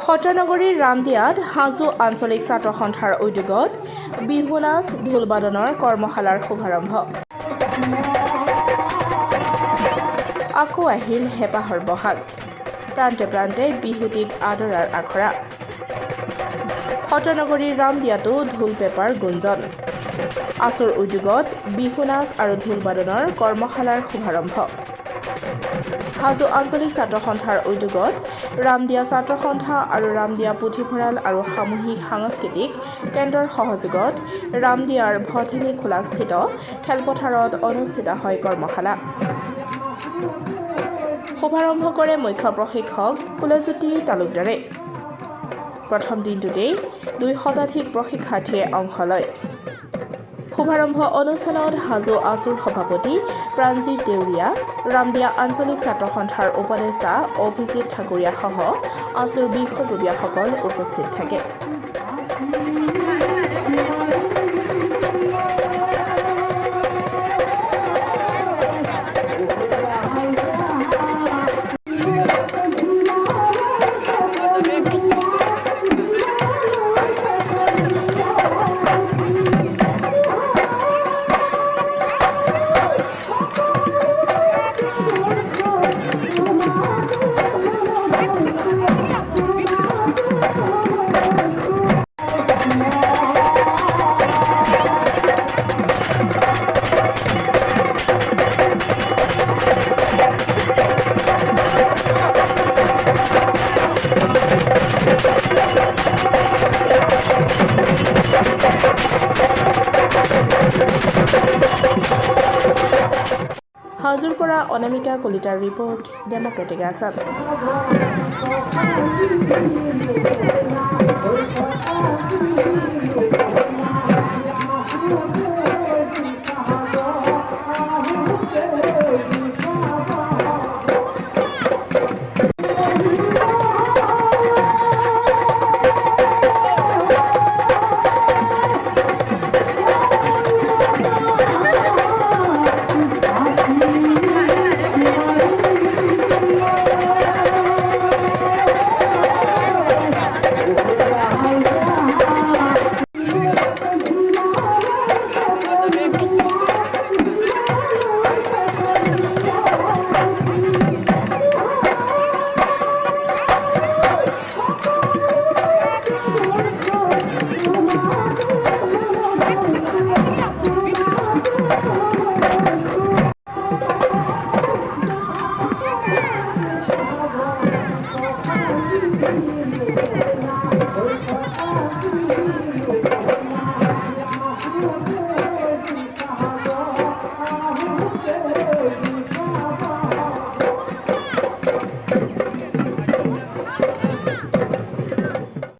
সত্ৰনগৰীৰ ৰামদিয়াত হাজো আঞ্চলিক ছাত্ৰ সন্থাৰ উদ্যোগত বিহু নাচ ঢোল বাদনৰ কৰ্মশালাৰ শুভাৰম্ভ। আকৌ আহিল হেঁপাহৰ বহাগ, প্ৰান্তে প্ৰান্তে বিহুটিক আদৰাৰ আখৰা। সত্ৰনগৰীৰ ৰামদিয়াতো ঢোল পেপাৰ গুঞ্জন। আছুৰ উদ্যোগত বিহু নাচ আৰু ঢোল বাদনৰ কৰ্মশালাৰ শুভাৰম্ভ। হাজো আঞ্চলিক ছাত্ৰ সন্থাৰ উদ্যোগত ৰামদিয়া ছাত্ৰ সন্থা আৰু ৰামদিয়া পুথিভঁৰাল আৰু সামূহিক সাংস্কৃতিক কেন্দ্ৰৰ সহযোগত ৰামদিয়াৰ ভঠেলি খোলাস্থিত খেলপথাৰত অনুষ্ঠিত হয় কৰ্মশালা। শুভাৰম্ভ কৰে মুখ্য প্ৰশিক্ষক কুলজ্যোতি তালুকদাৰে। প্ৰথম দিনটোতেই 200 শতাধিক প্ৰশিক্ষাৰ্থীয়ে অংশ লয়। শুভাৰম্ভ অনুষ্ঠানত হাজো আছুৰ সভাপতি প্ৰাণজিৎ দেউৰীয়া, ৰামদিয়া আঞ্চলিক ছাত্ৰ সন্থাৰ উপদেষ্টা অভিজিৎ ঠাকুৰীয়াসহ আছুৰ বিষয়ববীয়াসকল উপস্থিত থাকে। হাজোৰ পৰা অনামিকা কলিতাৰ ৰিপৰ্ট, ডেমক্ৰেটিক আছাম।